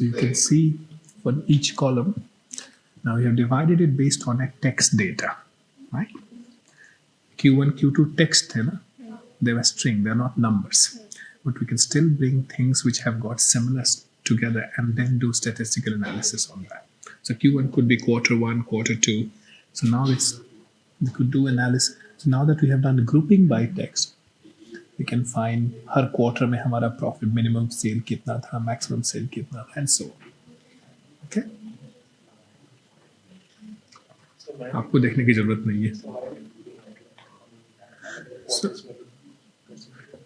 So you can see for each column. Now we have divided it based on a text data, right? Q1, Q2 text, they were string, they're not numbers. But we can still bring things which have got similar together and then do statistical analysis on that. So Q1 could be quarter 1, quarter 2. So now we could do analysis. So now that we have done grouping by text, we can find her quarter में हमारा profit minimum sale कितना था, maximum sale कितना था, and so on. Okay? आपको देखने की जरूरत नहीं है. So,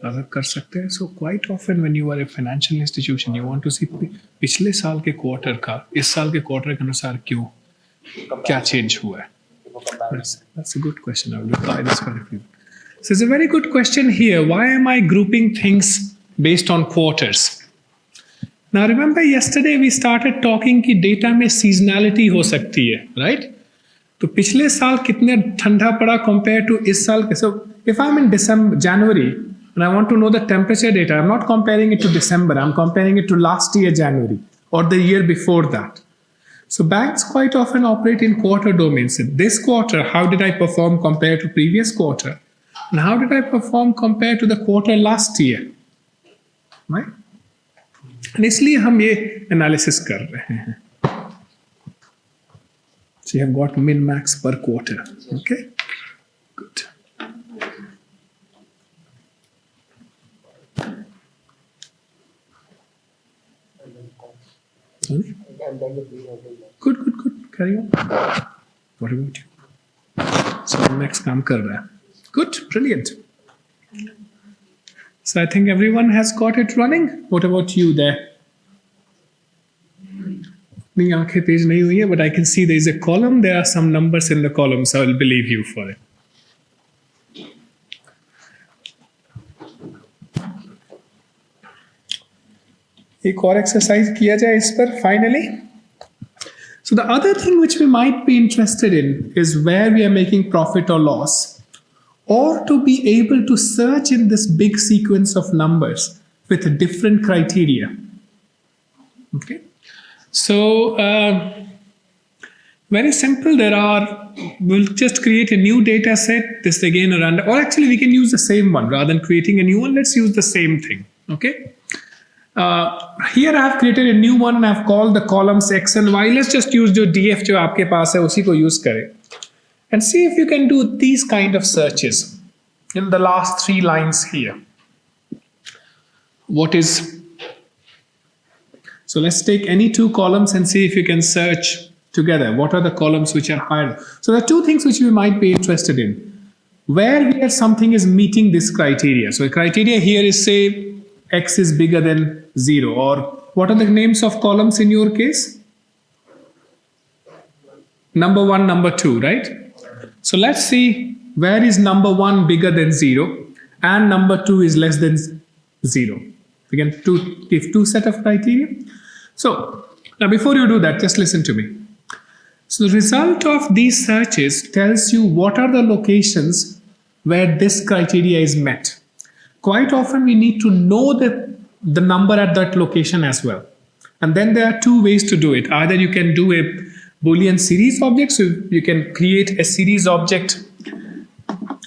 अगर कर सकते हैं. So quite often when you are a financial institution, you want to see पिछले साल के quarter का इस साल के quarter के अनुसार क्या change हुआ है. That's a good question. I will reply this for everyone. So it's a very good question here. Why am I grouping things based on quarters? Now remember yesterday we started talking कि data में seasonality हो सकती है, right? तो पिछले साल कितने ठंडा पड़ा compared to इस साल के. So if I'm in January and I want to know the temperature data, I'm not comparing it to December. I'm comparing it to last year January or the year before that. So banks quite often operate in quarter domains. This quarter, how did I perform compared to previous quarter? And how did I perform compared to the quarter last year? Right? And इसलिए हम ये analysis कर रहे हैं. So you have got min max per quarter. Okay? Good. Sorry? Good. Carry on. What about you? So next काम कर रहा है. Good, brilliant. So I think everyone has got it running. What about you there? मेरी आंखें तेज नहीं हुई है, but I can see there is a column. There are some numbers in the column, so I will believe you for it. एक और exercise किया जाए इस पर finally. So the other thing which we might be interested in is where we are making profit or loss, or to be able to search in this big sequence of numbers with different criteria. Okay. So very simple. We'll just create a new data set. This again a random, or actually we can use the same one rather than creating a new one. Let's use the same thing. Okay. Here I have created a new one and I have called the columns X and Y. Let's just use the DF जो आपके पास है उसी को use करें. And see if you can do these kind of searches in the last 3 lines here. So let's take any 2 columns and see if you can search together. What are the columns which are higher? So there are 2 things which we might be interested in. Where something is meeting this criteria. So the criteria here is say X is bigger than 0, or what are the names of columns in your case? Number 1, number 2, right? So let's see where is number 1 bigger than 0 and number 2 is less than 0. We can give 2 set of criteria. So now before you do that, just listen to me. So the result of these searches tells you what are the locations where this criteria is met. Quite often we need to know the number at that location as well. And then there are 2 ways to do it. Either you can do a Boolean series object, so you can create a series object.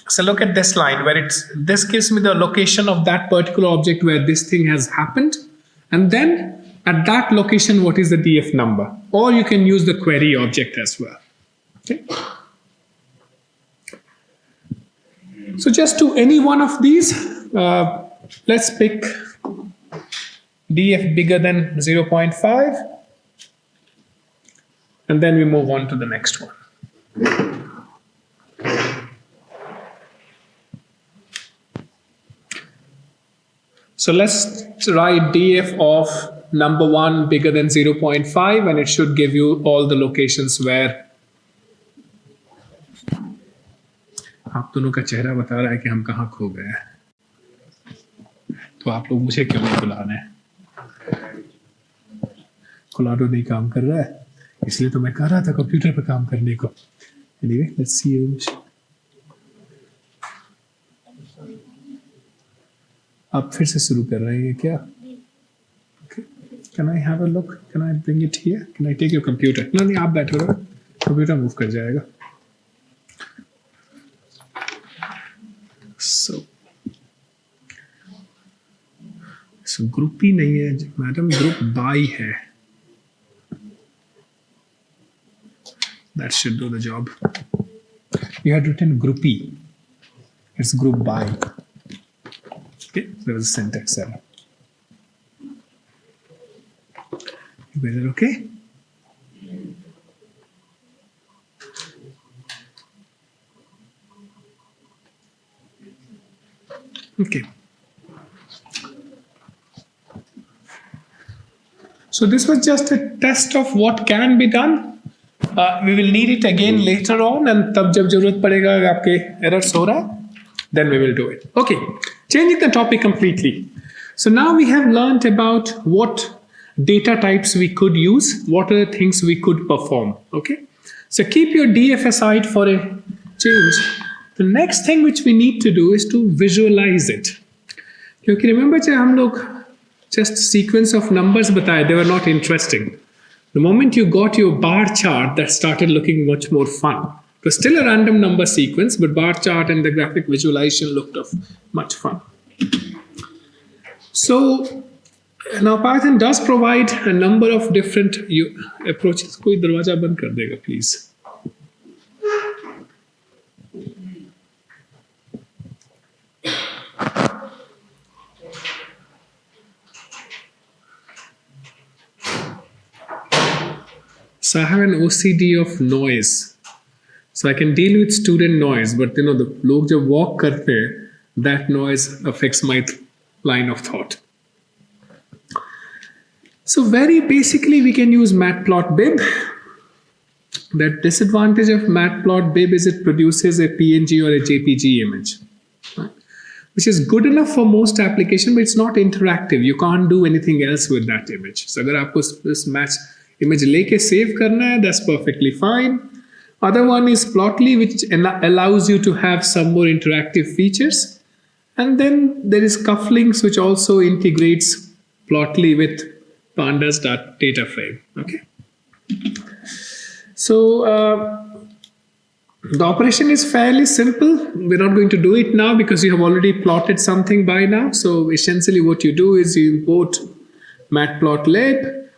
So look at this line where this gives me the location of that particular object where this thing has happened. And then at that location, what is the DF number? Or you can use the query object as well. Okay. So just do any one of these. Let's pick DF bigger than 0.5. And then we move on to the next one. So let's write DF of number 1 bigger than 0.5 and it should give you all the locations where आप दोनों का चेहरा बता रहा है कि हम कहाँ खो गए हैं. तो आप लोग मुझे क्यों नहीं बुला रहे हैं? कोलाडो नहीं काम कर रहा है, इसलिए तो मैं कह रहा था कंप्यूटर पे काम करने को. Anyway, let's see you. आप फिर से शुरू कर रहे हैं क्या? Okay. Can I have a look? Can I bring it here? Can I take your computer? No, नहीं आप बैठो रहो, computer move कर जाएगा. So group ही नहीं है मैडम, group by है. That should do the job. You had written groupie. It's group by. Okay, there was a syntax error. You guys are okay? Okay. So this was just a test of what can be done. We will need it again later on, and तब जब जरूरत पड़ेगा आपके errors हो रहा है, then we will do it. Okay, changing the topic completely. So now we have learnt about what data types we could use, what are the things we could perform. Okay, so keep your DF aside for a change. The next thing which we need to do is to visualize it. क्योंकि remember जब हम लोग just sequence of numbers बताए, they were not interesting. The moment you got your bar chart, that started looking much more fun. It was still a random number sequence, but bar chart and the graphic visualization looked of much fun. So now Python does provide a number of different approaches. कोई दरवाजा बंद कर देगा, please. So I have an OCD of noise. So I can deal with student noise, but the log jab walk karte hain, that noise affects my line of thought. So very basically we can use matplotlib. The disadvantage of matplotlib is it produces a PNG or a JPG image, which is good enough for most applications, but it's not interactive. You can't do anything else with that image. So agar aapko this match image leke save karna hai, that's perfectly fine. Other one is Plotly, which allows you to have some more interactive features. And then there is Cufflinks, which also integrates Plotly with pandas data frame. Okay. So the operation is fairly simple. We're not going to do it now because you have already plotted something by now. So essentially what you do is you import matplotlib,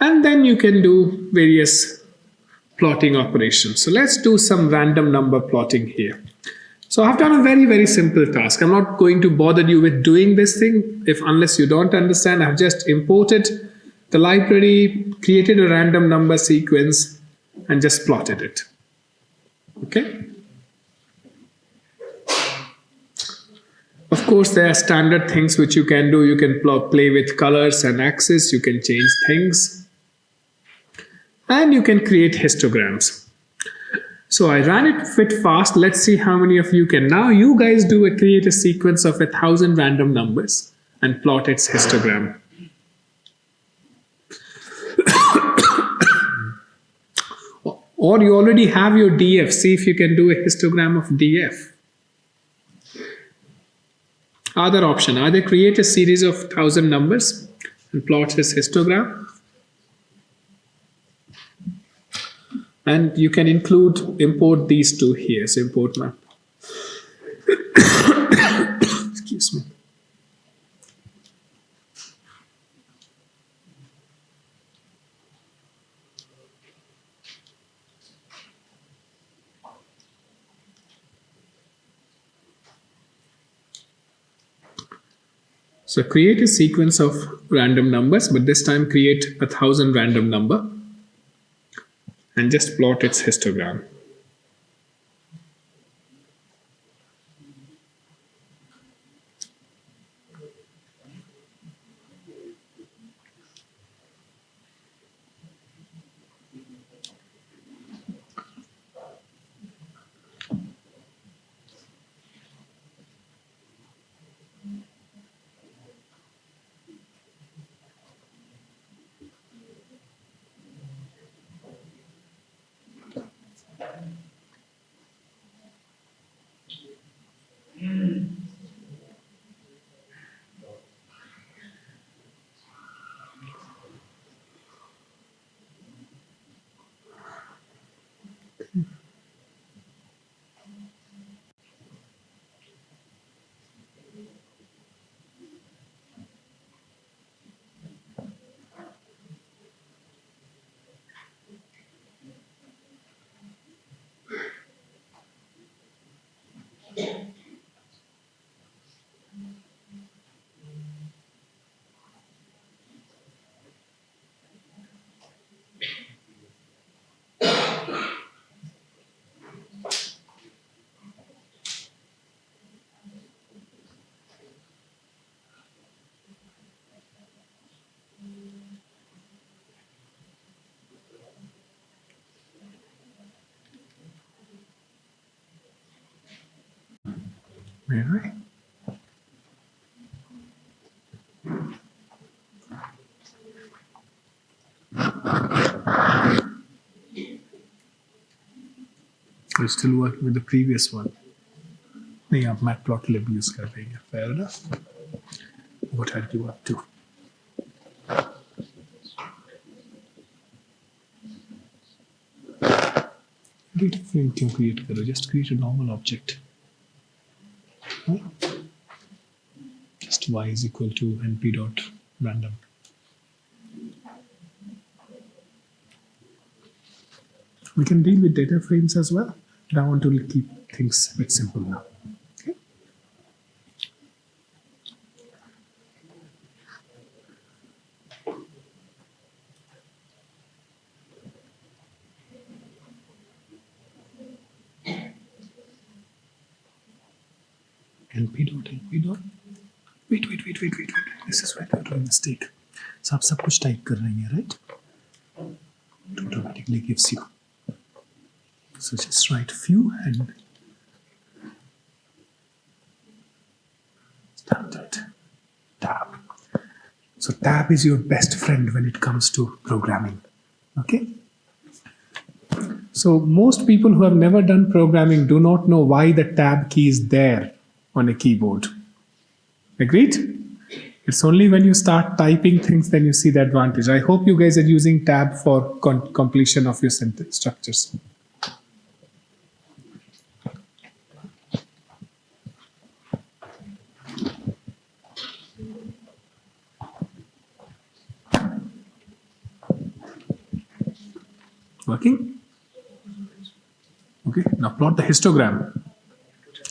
and then you can do various plotting operations. So let's do some random number plotting here. So I've done a very, very simple task. I'm not going to bother you with doing this thing unless you don't understand. I've just imported the library, created a random number sequence, and just plotted it. Okay. Of course, there are standard things which you can do. You can play with colors and axes. You can change things. And you can create histograms. So I ran it a bit fast. Let's see how many of you can. Now you guys create a sequence of 1,000 random numbers and plot its histogram. Or you already have your DF. See if you can do a histogram of DF. Other option, either create a series of 1,000 numbers and plot this histogram. And you can import these two here. So import map. Excuse me. So create a sequence of random numbers, but this time create 1,000 random number. And just plot its histogram. May I? We're still working with the previous one. नहीं आप matplotlib use कर रही हैं. Fair enough. What are you up to? Data frame क्यों create करो? Just create a normal object. Huh? Just y is equal to np dot random. We can deal with data frames as well, but I want to keep things a bit simple now. Okay. np dot. Wait. This is where we're doing a mistake. So आप सब कुछ type कर रही हैं, right? It automatically gives you. So just write few and tab. So tab is your best friend when it comes to programming. Okay. So most people who have never done programming do not know why the tab key is there on a keyboard. Agreed? It's only when you start typing things then you see the advantage. I hope you guys are using tab for completion of your sentence structures. Working? Okay, now plot the histogram.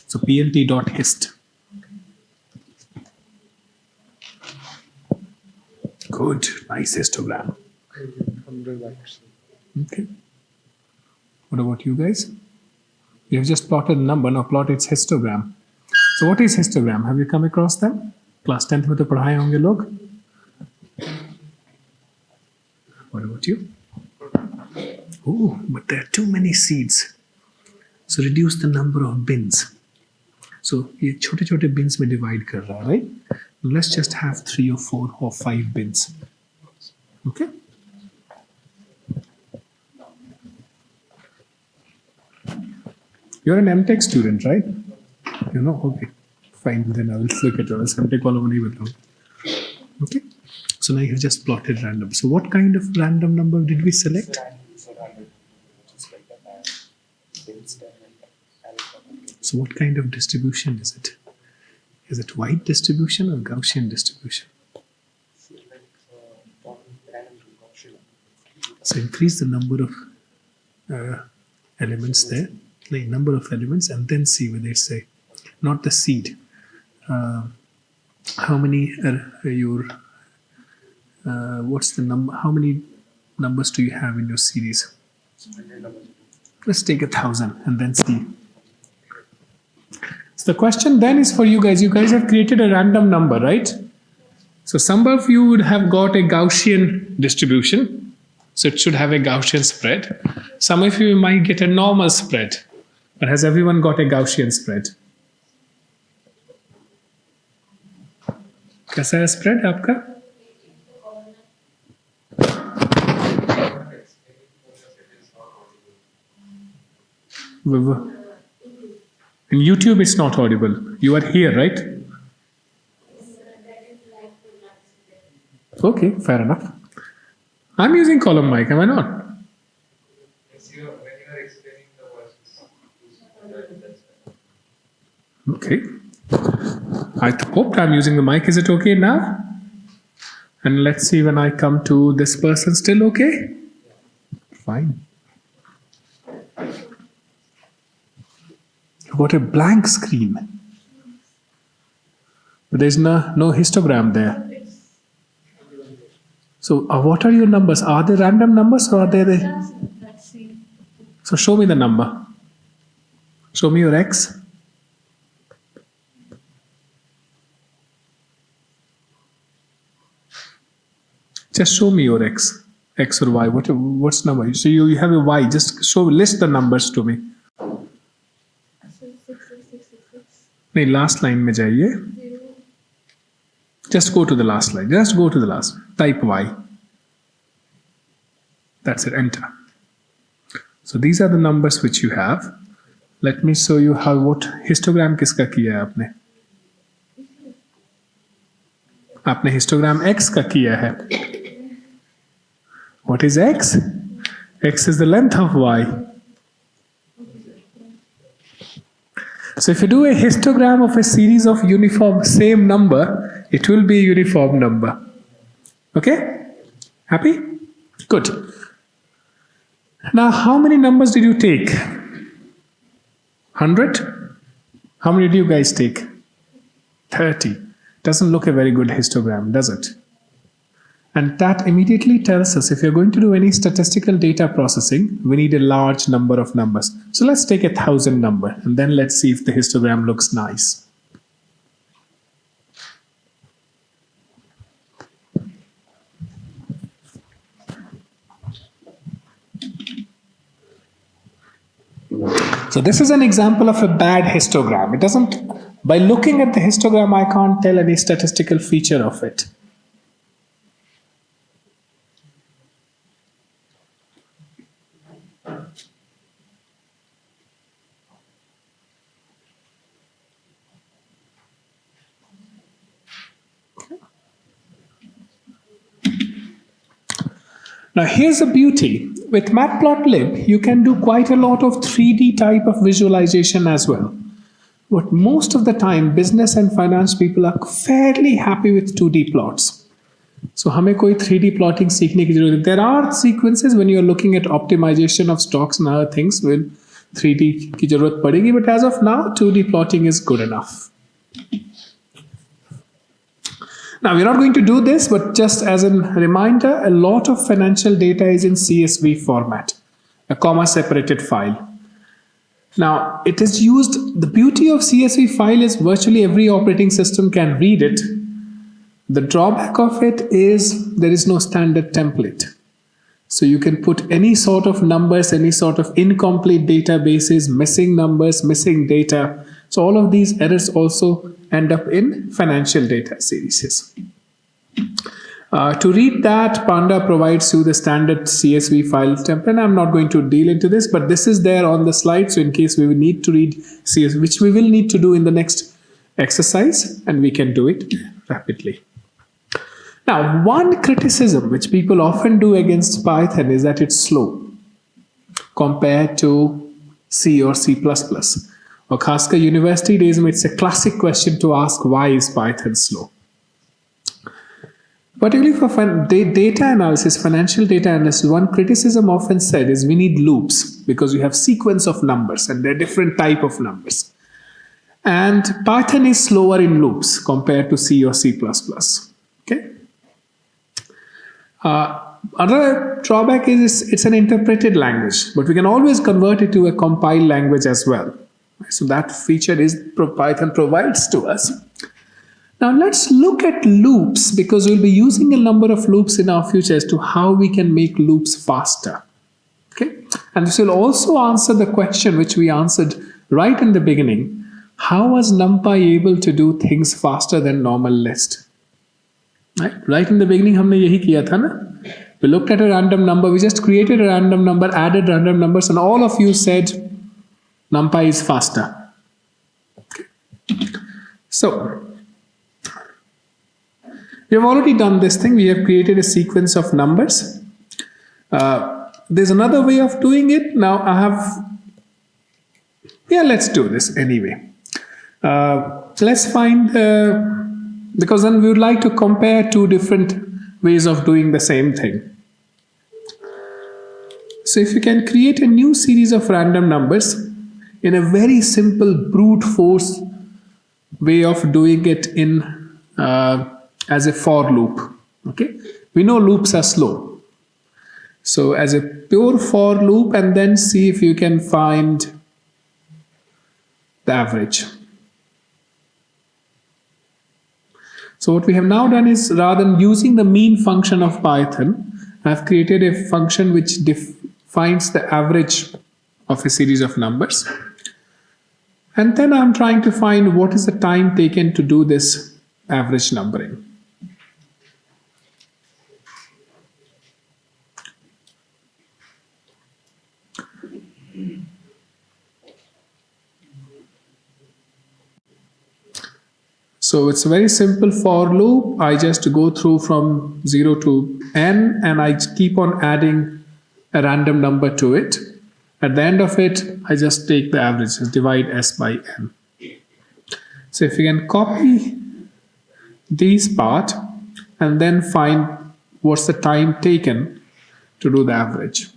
So plt.hist. Good, nice histogram. Okay. What about you guys? You have just plotted a number, now plot its histogram. So what is histogram? Have you come across them? Class 10th में तो पढ़ाए होंगे लोग. What about you? Oh, but there are too many seeds. So reduce the number of bins. So ये छोटे-छोटे bins में divide कर रहा है, right? Let's just have 3 or 4 or 5 bins. Okay? You're an MTech student, right? You know, okay. Fine, then I will look at yours. MTech वालों को नहीं बताऊँ. Okay? So now you have just plotted random. So what kind of random number did we select? So what kind of distribution is it? Is it white distribution or Gaussian distribution? So increase the number of elements there, the number of elements, and then see whether it's a, not the seed. How many are your, what's the number, how many numbers do you have in your series? Let's take 1,000 and then see. So the question then is for you guys. You guys have created a random number, right? So some of you would have got a Gaussian distribution. So it should have a Gaussian spread. Some of you might get a normal spread. But has everyone got a Gaussian spread? कैसा है spread आपका? In YouTube, it's not audible. You are here, right? Okay, fair enough. I'm using column mic, am I not? Okay. I hope I'm using the mic. Is it okay now? And let's see when I come to this person, still okay? Fine. Got a blank screen. But there's no histogram there. So what are your numbers? Are they random numbers or are they the... So show me the number. Show me your X. Just show me your X. X or Y. What's number? So you have a Y. Just list the numbers to me. नहीं, last line में जाइए. Just go to the last line. Just go to the last. Type Y. That's it. Enter. So these are the numbers which you have. Let me show you how what histogram किसका किया है आपने. आपने histogram X का किया है. What is X? X is the length of Y. So if you do a histogram of a series of uniform same number, it will be a uniform number. Okay? Happy? Good. Now, how many numbers did you take? 100? How many did you guys take? 30. Doesn't look a very good histogram, does it? And that immediately tells us if you're going to do any statistical data processing, we need a large number of numbers. So let's take 1,000 number and then let's see if the histogram looks nice. So this is an example of a bad histogram. It doesn't, by looking at the histogram, I can't tell any statistical feature of it. Now here's the beauty. With Matplotlib, you can do quite a lot of 3D type of visualization as well. But most of the time, business and finance people are fairly happy with 2D plots. So हमें कोई 3D plotting सीखने की जरूरत है. There are sequences when you are looking at optimization of stocks and other things when 3D की जरूरत पड़ेगी. But as of now, 2D plotting is good enough. Now, we're not going to do this, but just as a reminder, a lot of financial data is in CSV format, a comma-separated file. Now, it is used, the beauty of CSV file is virtually every operating system can read it. The drawback of it is there is no standard template. So you can put any sort of numbers, any sort of incomplete databases, missing numbers, missing data. So all of these errors also end up in financial data series. To read that, Panda provides you the standard CSV file template. I'm not going to deal into this, but this is there on the slide. So in case we will need to read CSV, which we will need to do in the next exercise, and we can do it rapidly. Now, one criticism which people often do against Python is that it's slow compared to C or C++. Or खासकर university days में it's a classic question to ask why is Python slow. Particularly for data analysis, financial data analysis, one criticism often said is we need loops because we have sequence of numbers and they're different type of numbers. And Python is slower in loops compared to C or C++. Okay. Another drawback is it's an interpreted language, but we can always convert it to a compiled language as well. So that feature is Python provides to us. Now let's look at loops because we'll be using a number of loops in our future as to how we can make loops faster. Okay, and this will also answer the question which we answered right in the beginning. How was NumPy able to do things faster than normal list? Right in the beginning, हमने यही किया था ना? We looked at a random number. We just created a random number, added random numbers, and all of you said NumPy is faster. Okay. So we have already done this thing. We have created a sequence of numbers. There's another way of doing it. Now I have, let's do this anyway. Let's find, because then we would like to compare two different ways of doing the same thing. So if you can create a new series of random numbers in a very simple brute force way of doing it in as a for loop. Okay, we know loops are slow. So as a pure for loop, and then see if you can find the average. So what we have now done is, rather than using the mean function of Python, I've created a function which finds the average of a series of numbers. And then I'm trying to find what is the time taken to do this average numbering. So it's a very simple for loop. I just go through from 0 to n and I keep on adding a random number to it. At the end of it, I just take the averages, divide s by n. So if you can copy these part and then find what's the time taken to do the average.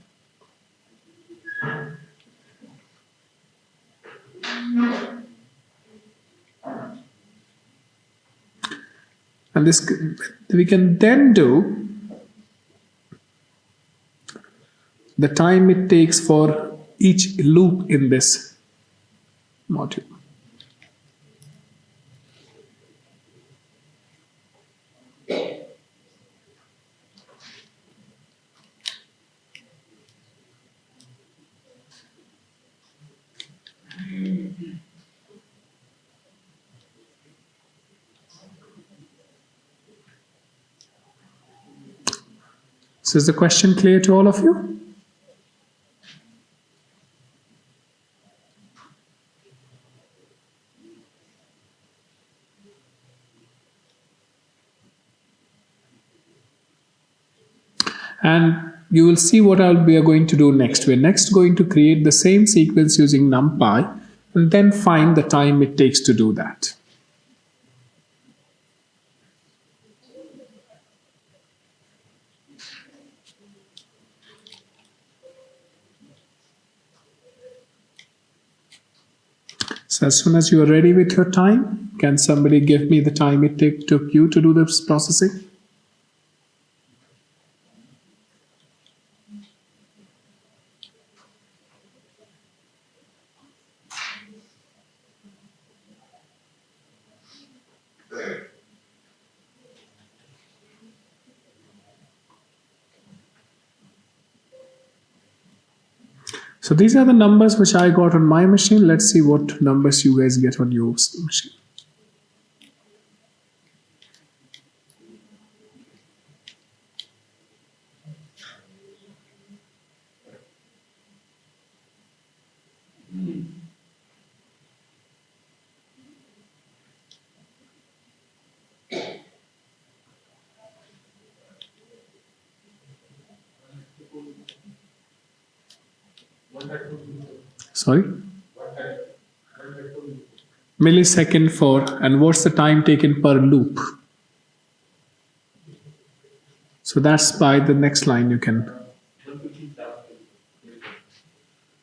And this we can then do the time it takes for each loop in this module. So is the question clear to all of you? And you will see what we are going to do next. We're next going to create the same sequence using NumPy and then find the time it takes to do that. So as soon as you are ready with your time, can somebody give me the time it took you to do this processing? So these are the numbers which I got on my machine. Let's see what numbers you guys get on your machine. Sorry? Millisecond for, and what's the time taken per loop? So that's by the next line you can,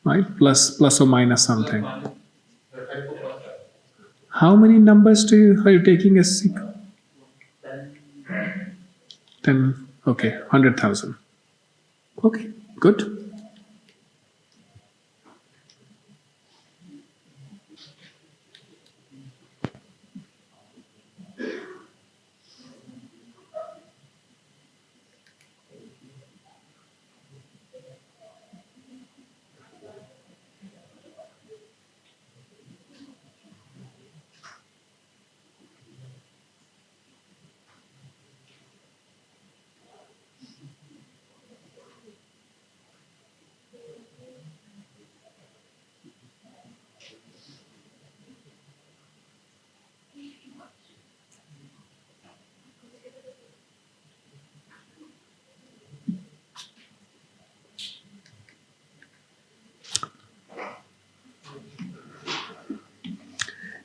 right? Plus or minus something. How many numbers are you taking as sequence? 10, okay, 100,000. Okay, good.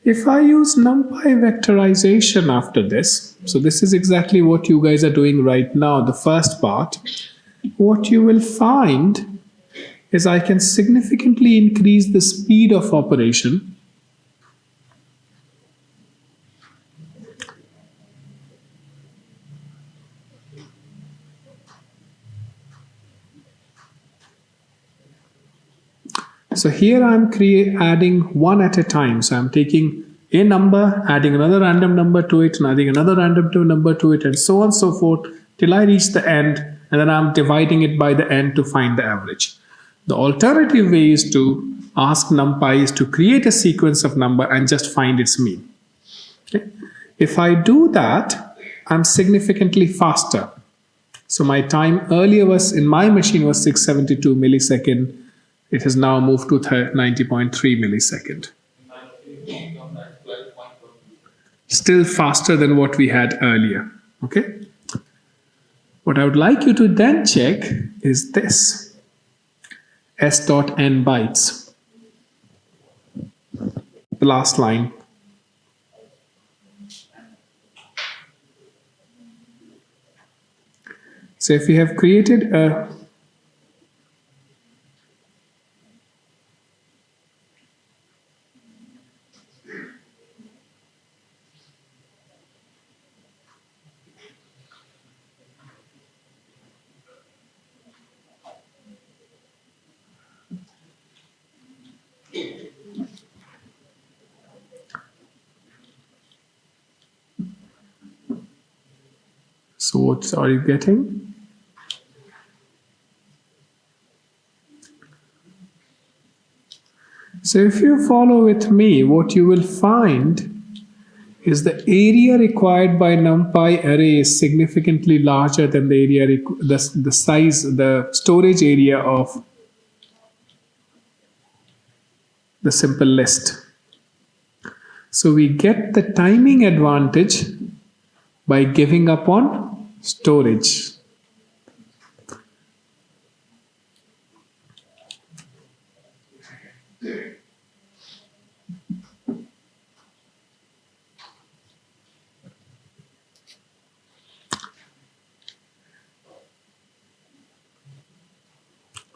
If I use NumPy vectorization after this, so this is exactly what you guys are doing right now, the first part, what you will find is I can significantly increase the speed of operation. So here I'm adding one at a time. So I'm taking a number, adding another random number to it, and adding another random number to it, and so on and so forth till I reach the end, and then I'm dividing it by the end to find the average. The alternative way is to ask NumPy is to create a sequence of number and just find its mean. Okay? If I do that, I'm significantly faster. So my time earlier was in my machine was 672 millisecond. It has now moved to 90.3 millisecond. Still faster than what we had earlier. Okay. What I would like you to then check is this. S.n bytes. The last line. So if we have created a so what are you getting? So if you follow with me, what you will find is the area required by NumPy array is significantly larger than the area, the size, the storage area of the simple list. So we get the timing advantage by giving up on storage.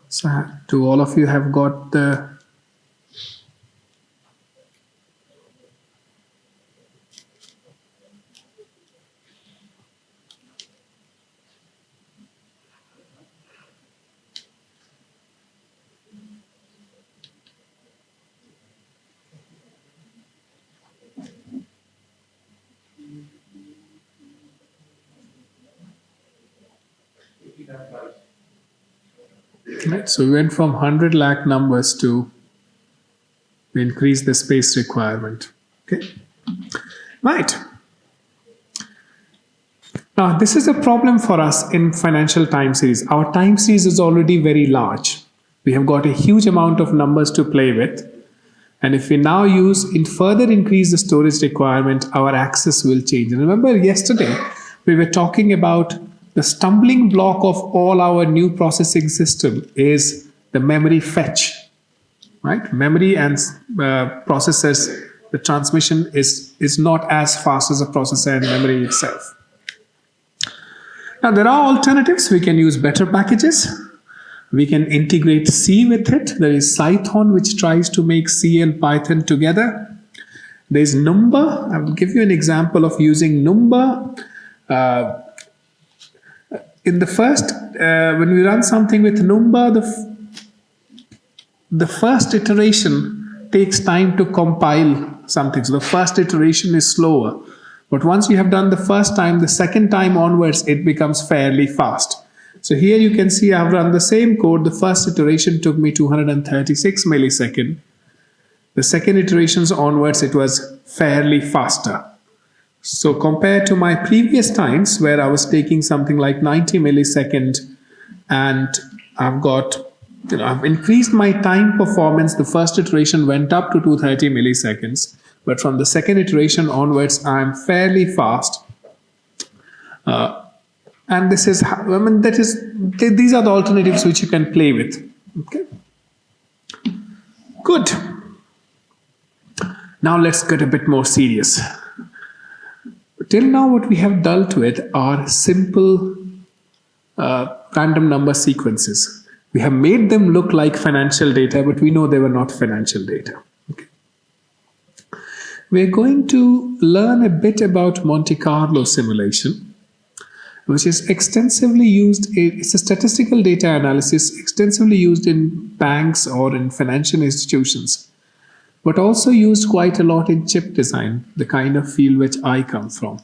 So do all of you have got the right? So we went from 100 lakh numbers to we increase the space requirement. Okay, right. Now this is a problem for us in financial time series. Our time series is already very large. We have got a huge amount of numbers to play with. And if we now further increase the storage requirement, our access will change. And remember yesterday, we were talking about the stumbling block of all our new processing system is the memory fetch, right? Memory and processors, the transmission is not as fast as a processor and memory itself. Now there are alternatives. We can use better packages. We can integrate C with it. There is Python, which tries to make C and Python together. There is Numba. I will give you an example of using Numba. In the first, when we run something with Numba, the first iteration takes time to compile something. So the first iteration is slower. But once you have done the first time, the second time onwards, it becomes fairly fast. So here you can see I've run the same code. The first iteration took me 236 milliseconds. The second iterations onwards, it was fairly faster. So compared to my previous times where I was taking something like 90 milliseconds and I've increased my time performance. The first iteration went up to 230 milliseconds. But from the second iteration onwards, I'm fairly fast. And this is, these are the alternatives which you can play with. Okay. Good. Now let's get a bit more serious. Till now, what we have dealt with are simple random number sequences. We have made them look like financial data, but we know they were not financial data. Okay. We're going to learn a bit about Monte Carlo simulation, which is extensively used. It's a statistical data analysis extensively used in banks or in financial institutions, but also used quite a lot in chip design, the kind of field which I come from.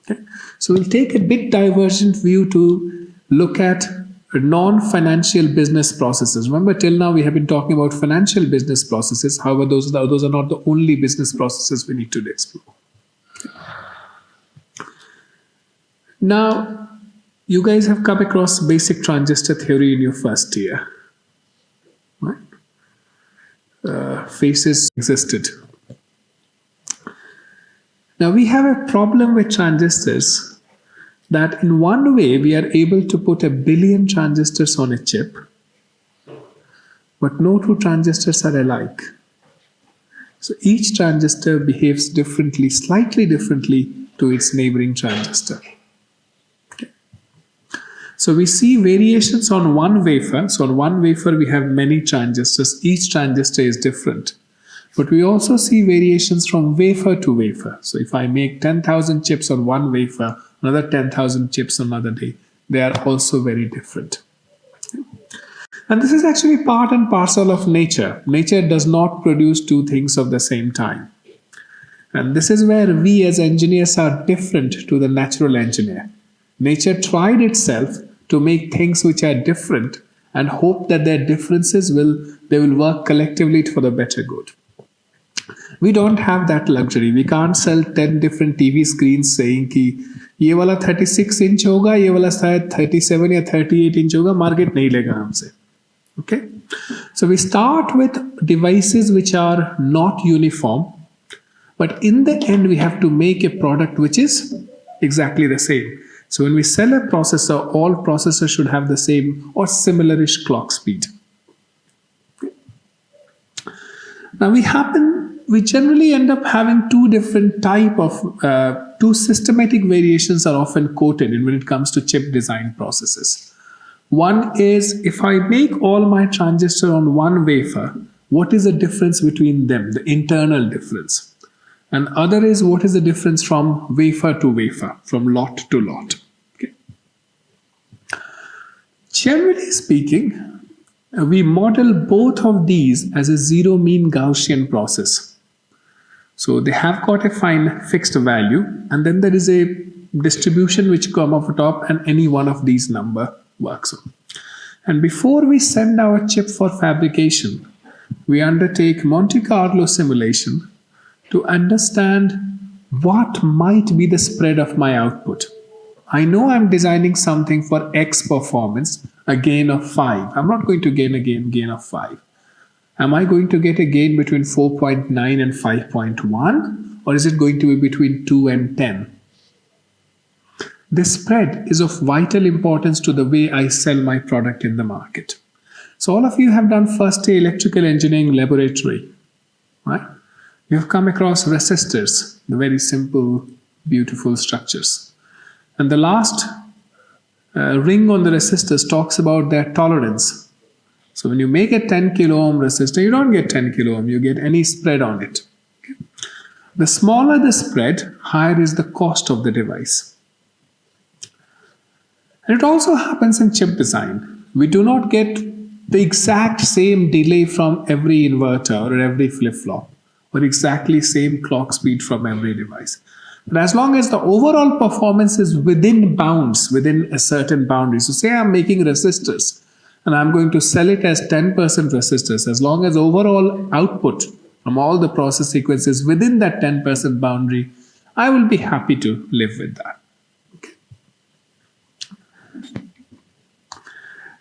Okay? So we'll take a bit divergent view to look at non-financial business processes. Remember, till now we have been talking about financial business processes. However, those are not the only business processes we need to explore. Now, you guys have come across basic transistor theory in your first year. Right? Phases existed. Now, we have a problem with transistors that in one way we are able to put 1 billion transistors on a chip, but no two transistors are alike. So each transistor behaves differently, slightly differently to its neighboring transistor. Okay. So we see variations on one wafer. So on one wafer we have many transistors. Each transistor is different. But we also see variations from wafer to wafer. So if I make 10,000 chips on one wafer, another 10,000 chips another day, they are also very different. And this is actually part and parcel of nature. Nature does not produce two things of the same time. And this is where we as engineers are different to the natural engineer. Nature tried itself to make things which are different and hope that their differences will work collectively for the better good. We don't have that luxury. We can't sell 10 different TV screens saying कि ये वाला 36 inch होगा, ये वाला शायद 37 या 38 inch होगा, market नहीं लेगा हमसे. Okay? So we start with devices which are not uniform, but in the end we have to make a product which is exactly the same. So when we sell a processor, all processors should have the same or similar-ish clock speed. Okay. Now we generally end up having two different type of, two systematic variations are often quoted when it comes to chip design processes. One is, if I make all my transistors on one wafer, what is the difference between them, the internal difference? And other is, what is the difference from wafer to wafer, from lot to lot? Okay. Generally speaking, we model both of these as a zero mean Gaussian process. So they have got a fine fixed value, and then there is a distribution which come off the top, and any one of these number works on. And before we send our chip for fabrication, we undertake Monte Carlo simulation to understand what might be the spread of my output. I know I'm designing something for X performance, a gain of 5. I'm not going to gain a gain of 5. Am I going to get a gain between 4.9 and 5.1, or is it going to be between 2 and 10? This spread is of vital importance to the way I sell my product in the market. So all of you have done first year electrical engineering laboratory, right? You've come across resistors, the very simple, beautiful structures. And the last ring on the resistors talks about their tolerance. So when you make a 10 kilo ohm resistor, you don't get 10 kilo ohm, you get any spread on it. Okay. The smaller the spread, higher is the cost of the device. And it also happens in chip design. We do not get the exact same delay from every inverter or every flip-flop, or exactly same clock speed from every device. But as long as the overall performance is within bounds, within a certain boundary. So say I'm making resistors, and I'm going to sell it as 10% resistors. As long as overall output from all the process sequences within that 10% boundary, I will be happy to live with that. Okay.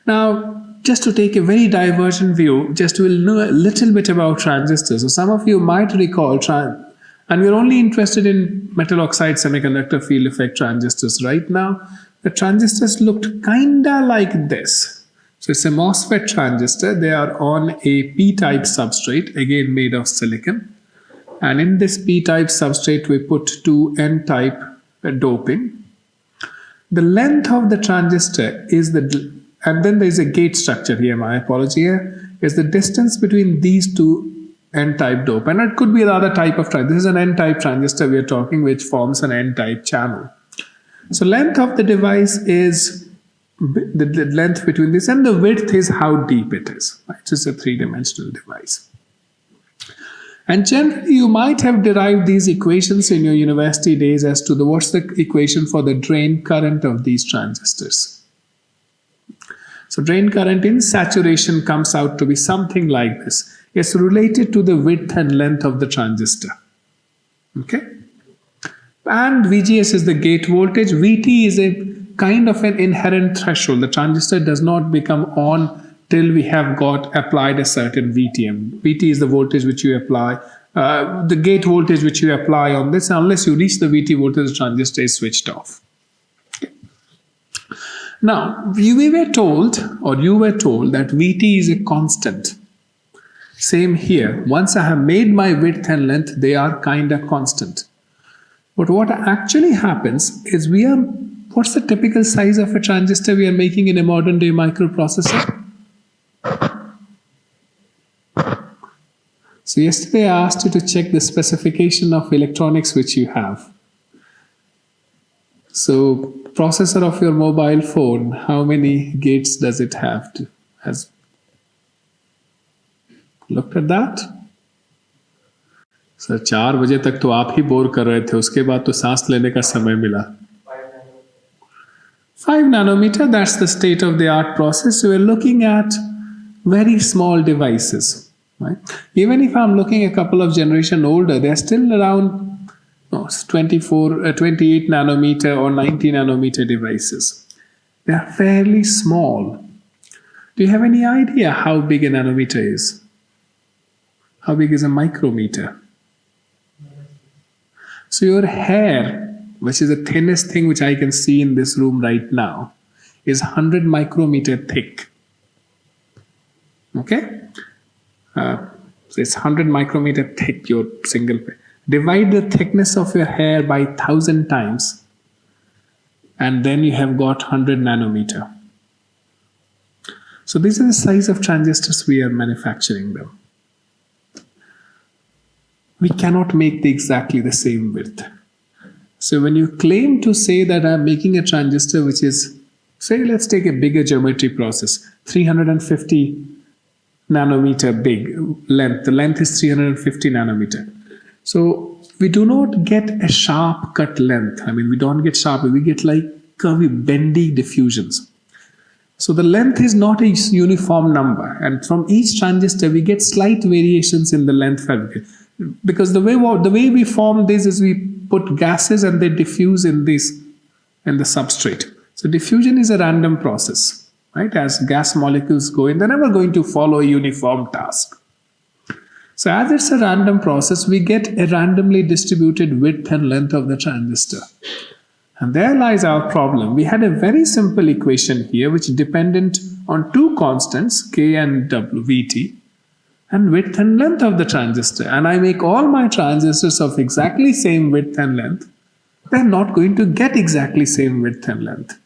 Now, just to take a very divergent view, just to know a little bit about transistors. So some of you might recall, and we're only interested in metal oxide semiconductor field effect transistors right now. The transistors looked kinda like this. So it's a MOSFET transistor. They are on a P-type substrate, again made of silicon. And in this P-type substrate, we put two N-type doping. The length of the transistor is and then there's a gate structure here, my apology here, is the distance between these two N-type dope. And it could be another type of transistor. This is an N-type transistor we are talking, which forms an N-type channel. So length of the device is the length between this, and the width is how deep it is. Right? So it's a three-dimensional device. And generally, you might have derived these equations in your university days as to what's the equation for the drain current of these transistors. So drain current in saturation comes out to be something like this. It's related to the width and length of the transistor. Okay? And VGS is the gate voltage. VT is a kind of an inherent threshold. The transistor does not become on till we have got applied a certain VTM. VT is the voltage which you apply, the gate voltage which you apply on this. Unless you reach the VT voltage, the transistor is switched off. Okay. Now, we were told, or you were told, that VT is a constant. Same here. Once I have made my width and length, they are kind of constant. But what actually happens is what's the typical size of a transistor we are making in a modern day microprocessor? So yesterday I asked you to check the specification of electronics which you have. So processor of your mobile phone, how many gates does it have? Has looked at that? Sir 4 बजे तक तो आप ही bore कर रहे थे, उसके बाद तो सांस लेने का समय मिला. 5 nanometer, that's the state of the art process. So we're looking at very small devices. Right? Even if I'm looking a couple of generation older, they're still around 28 nanometer or 90 nanometer devices. They are fairly small. Do you have any idea how big a nanometer is? How big is a micrometer? So your hair, which is the thinnest thing which I can see in this room right now, is 100 micrometer thick. Okay? So it's 100 micrometer thick, your single. Divide the thickness of your hair by 1,000 times, and then you have got 100 nanometer. So these are the size of transistors we are manufacturing them. We cannot make exactly the same width. So when you claim to say that I'm making a transistor which is, say, let's take a bigger geometry process, 350 nanometer big length. The length is 350 nanometer. So we do not get a sharp cut length. I mean, we don't get sharp, we get like curvy, bendy diffusions. So the length is not a uniform number. And from each transistor, we get slight variations in the length fabrication. Because the way we form this is we put gases and they diffuse in the substrate. So diffusion is a random process. Right? As gas molecules go in, they're never going to follow a uniform task. So as it's a random process, we get a randomly distributed width and length of the transistor. And there lies our problem. We had a very simple equation here which is dependent on two constants, K and W, VT, and width and length of the transistor. And I make all my transistors of exactly same width and length. They're not going to get exactly same width and length.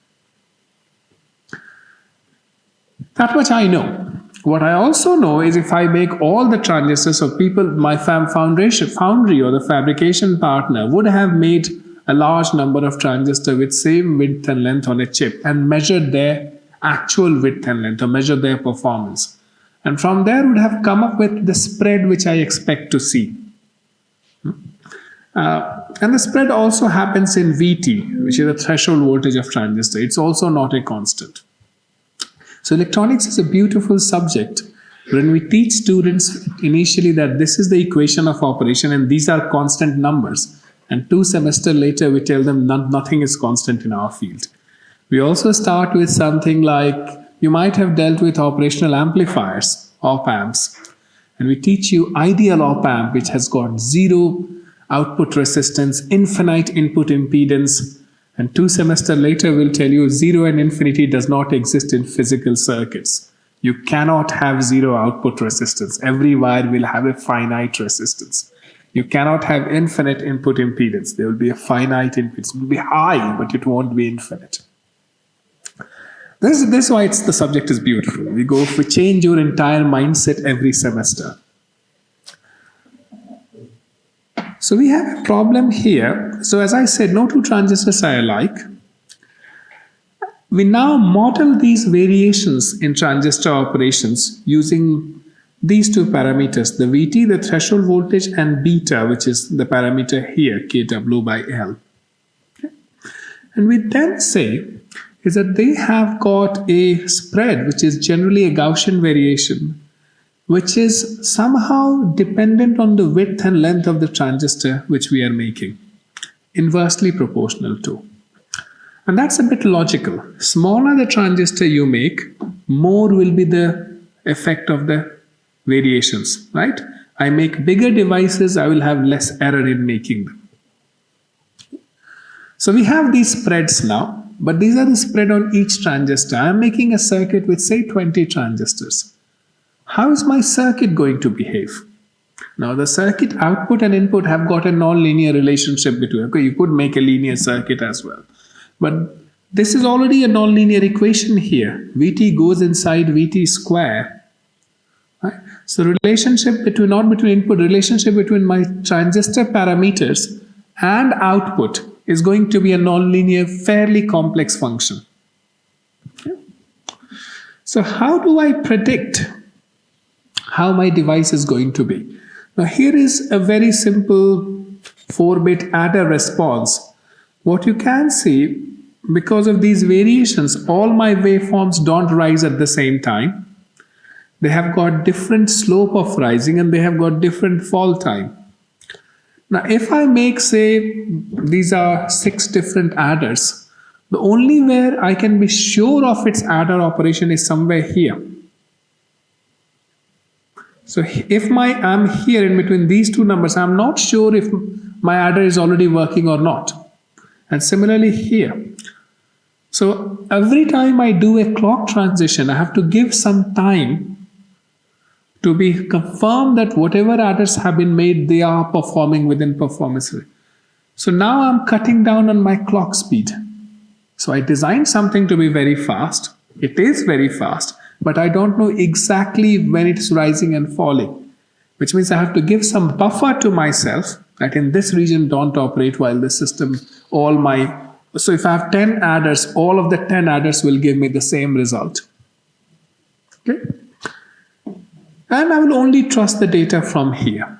That much I know. What I also know is if I make all the transistors of people, my foundry or the fabrication partner would have made a large number of transistors with same width and length on a chip and measured their actual width and length or measured their performance. And from there would have come up with the spread which I expect to see. And the spread also happens in VT, which is the threshold voltage of transistor. It's also not a constant. So electronics is a beautiful subject. When we teach students initially that this is the equation of operation and these are constant numbers, and 2 semesters later we tell them nothing is constant in our field. We also start with something like, you might have dealt with operational amplifiers, op-amps, and we teach you ideal op-amp which has got 0 output resistance, infinite input impedance, and 2 semesters later we'll tell you 0 and infinity does not exist in physical circuits. You cannot have 0 output resistance. Every wire will have a finite resistance. You cannot have infinite input impedance. There will be a finite impedance. It will be high, but it won't be infinite. This is why the subject is beautiful. We change your entire mindset every semester. So we have a problem here. So as I said, no two transistors are alike. We now model these variations in transistor operations using these two parameters, the VT, the threshold voltage, and beta, which is the parameter here, kW by L. Okay. And we then say, is that they have got a spread, which is generally a Gaussian variation, which is somehow dependent on the width and length of the transistor which we are making, inversely proportional to. And that's a bit logical. Smaller the transistor you make, more will be the effect of the variations, right? I make bigger devices, I will have less error in making them. So we have these spreads now, but these are the spread on each transistor. I am making a circuit with say 20 transistors. How is my circuit going to behave? Now the circuit output and input have got a non-linear relationship between. Okay, you could make a linear circuit as well. But this is already a non-linear equation here. Vt goes inside Vt square. Right? So relationship between, not between input, relationship between my transistor parameters and output is going to be a non-linear, fairly complex function. Okay. So how do I predict how my device is going to be? Now here is a very simple 4-bit adder response. What you can see, because of these variations, all my waveforms don't rise at the same time. They have got different slope of rising and they have got different fall time. Now if I make, say, these are 6 different adders, the only where I can be sure of its adder operation is somewhere here. So if I'm here in between these two numbers, I'm not sure if my adder is already working or not. And similarly here. So every time I do a clock transition, I have to give some time to be confirmed that whatever adders have been made, they are performing within performance. So now I'm cutting down on my clock speed. So I designed something to be very fast. It is very fast, but I don't know exactly when it's rising and falling, which means I have to give some buffer to myself that in this region don't operate while the system, so if I have 10 adders, all of the 10 adders will give me the same result. Okay? And I will only trust the data from here.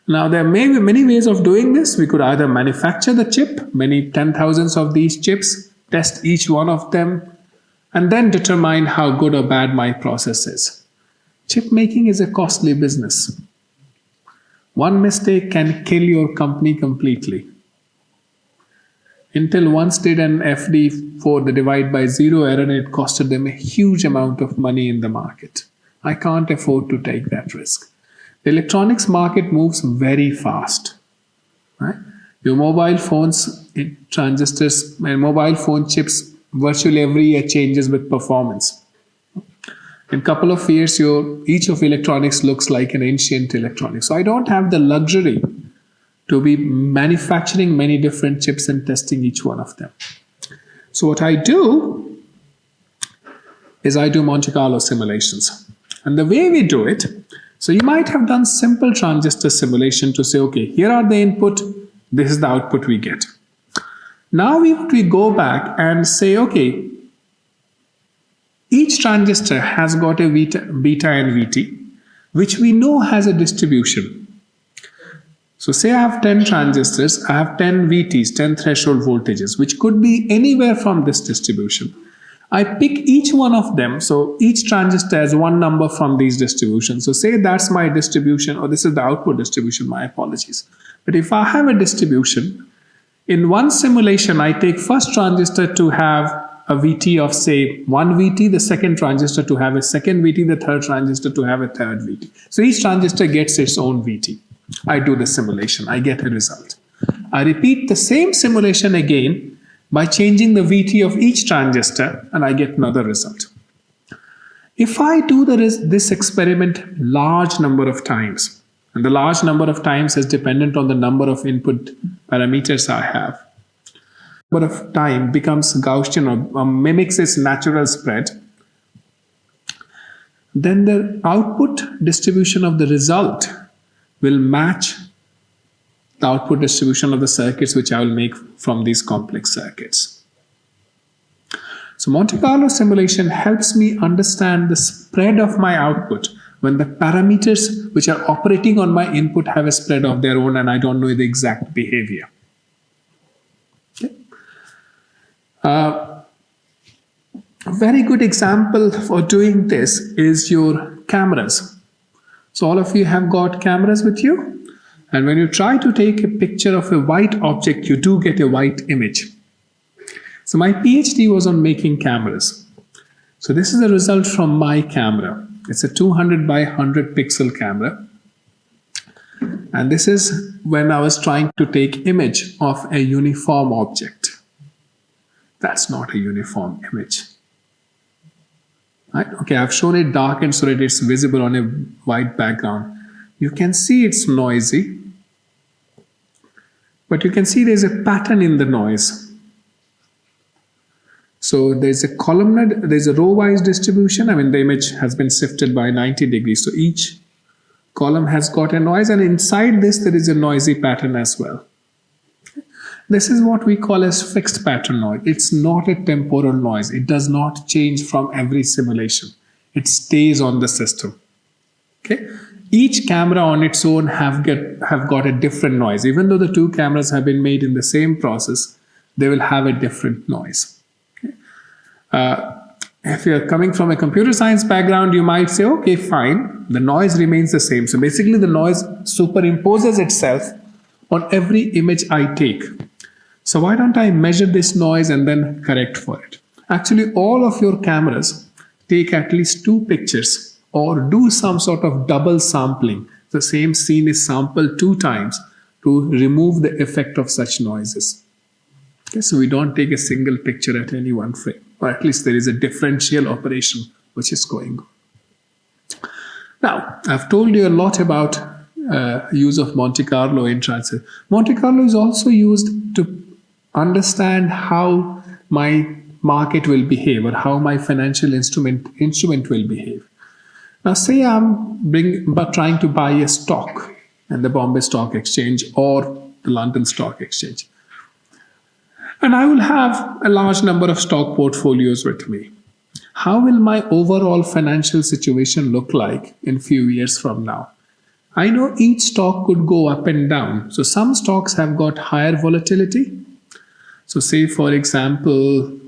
Now there may be many ways of doing this. We could either manufacture the chip, many 10,000s of these chips, test each one of them, and then determine how good or bad my process is. Chip making is a costly business. One mistake can kill your company completely. Intel once did an FD for the divide by zero error and it costed them a huge amount of money in the market. I can't afford to take that risk. The electronics market moves very fast. Right? Your mobile phones, transistors, and mobile phone chips virtually every year changes with performance. In a couple of years, each of electronics looks like an ancient electronics. So I don't have the luxury to be manufacturing many different chips and testing each one of them. So what I do is I do Monte Carlo simulations. And the way we do it, so you might have done simple transistor simulation to say, okay, here are the input, this is the output we get. Now we go back and say, okay, each transistor has got a beta and Vt, which we know has a distribution. So say I have 10 transistors, I have 10 VTs, 10 threshold voltages, which could be anywhere from this distribution. I pick each one of them, so each transistor has one number from these distributions. So say that's my distribution, or this is the output distribution, my apologies. But if I have a distribution, in one simulation, I take first transistor to have a VT of say 1 VT, the second transistor to have a second VT, the third transistor to have a third VT. So each transistor gets its own VT. I do the simulation, I get a result. I repeat the same simulation again by changing the VT of each transistor and I get another result. If I do this experiment large number of times, and the large number of times is dependent on the number of input parameters I have, number of time becomes Gaussian or mimics its natural spread, then the output distribution of the result will match the output distribution of the circuits which I will make from these complex circuits. So Monte Carlo simulation helps me understand the spread of my output when the parameters which are operating on my input have a spread of their own and I don't know the exact behavior. Okay. A very good example for doing this is your cameras. So all of you have got cameras with you. And when you try to take a picture of a white object, you do get a white image. So my PhD was on making cameras. So this is a result from my camera. It's a 200 by 100 pixel camera. And this is when I was trying to take image of a uniform object. That's not a uniform image. Right? Okay, I've shown it darkened so that it's visible on a white background. You can see it's noisy, but you can see there's a pattern in the noise. So there's a columnar, there's a row-wise distribution. I mean, the image has been shifted by 90 degrees. So each column has got a noise, and inside this there is a noisy pattern as well. This is what we call as fixed pattern noise. It's not a temporal noise. It does not change from every simulation. It stays on the system. Okay. Each camera on its own have got a different noise. Even though the two cameras have been made in the same process, they will have a different noise. Okay. If you're coming from a computer science background, you might say, okay, fine, the noise remains the same. So basically the noise superimposes itself on every image I take. So why don't I measure this noise and then correct for it? Actually, all of your cameras take at least 2 pictures or do some sort of double sampling. The same scene is sampled 2 times to remove the effect of such noises. Okay, so we don't take a single picture at any one frame, or at least there is a differential operation which is going on. Now, I've told you a lot about use of Monte Carlo in transit. Monte Carlo is also used to understand how my market will behave or how my financial instrument will behave. Now, say I'm trying to buy a stock in the Bombay Stock Exchange or the London Stock Exchange. And I will have a large number of stock portfolios with me. How will my overall financial situation look like in a few years from now? I know each stock could go up and down. So some stocks have got higher volatility. So say, for example,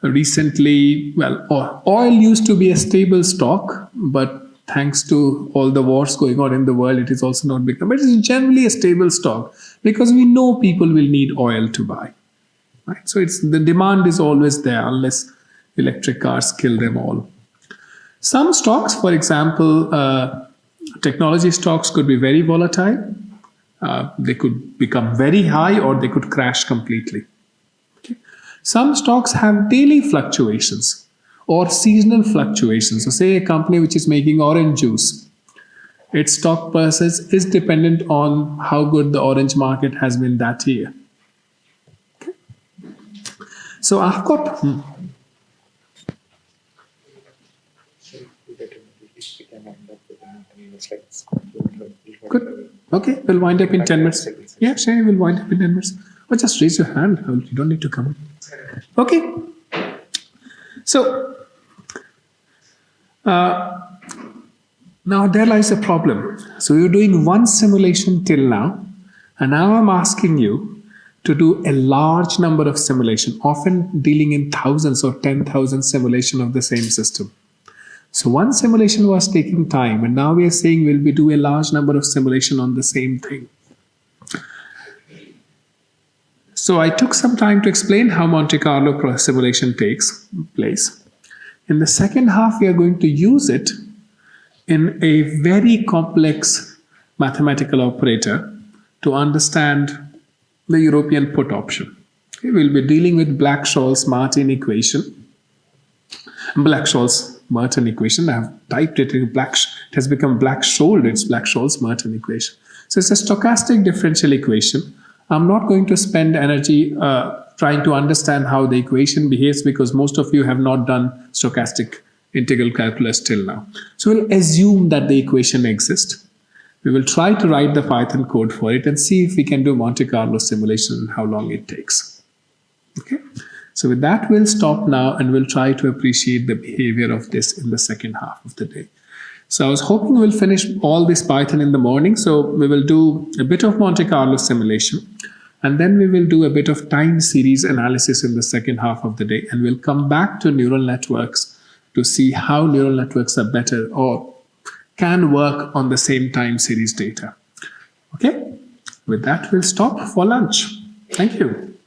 recently, well, oil used to be a stable stock, but thanks to all the wars going on in the world, it is also not become, but it is generally a stable stock because we know people will need oil to buy. Right? So the demand is always there unless electric cars kill them all. Some stocks, for example, technology stocks could be very volatile. They could become very high or they could crash completely. Okay. Some stocks have daily fluctuations or seasonal fluctuations. So say a company which is making orange juice, its stock price is dependent on how good the orange market has been that year. Okay. So I've got... Good. Okay, we'll wind up in 10 minutes. Yeah, sure, we'll wind up in 10 minutes. Or just raise your hand. You don't need to come. Okay. So, now there lies a problem. So you're doing one simulation till now, and now I'm asking you to do a large number of simulation, often dealing in thousands or 10,000 simulation of the same system. So one simulation was taking time, and now we are saying we'll be doing a large number of simulation on the same thing. So I took some time to explain how Monte Carlo simulation takes place. In the second half, we are going to use it in a very complex mathematical operator to understand the European put option. Okay, we'll be dealing with Black-Scholes-Martin equation. Black-Scholes-Merton equation. I have typed it in it has become Black-Scholes, it's Black-Scholes-Merton equation. So it's a stochastic differential equation. I'm not going to spend energy trying to understand how the equation behaves because most of you have not done stochastic integral calculus till now. So we'll assume that the equation exists. We will try to write the Python code for it and see if we can do Monte Carlo simulation and how long it takes. Okay. So with that, we'll stop now and we'll try to appreciate the behavior of this in the second half of the day. So I was hoping we'll finish all this Python in the morning. So we will do a bit of Monte Carlo simulation. And then we will do a bit of time series analysis in the second half of the day. And we'll come back to neural networks to see how neural networks are better or can work on the same time series data. Okay? With that, we'll stop for lunch. Thank you.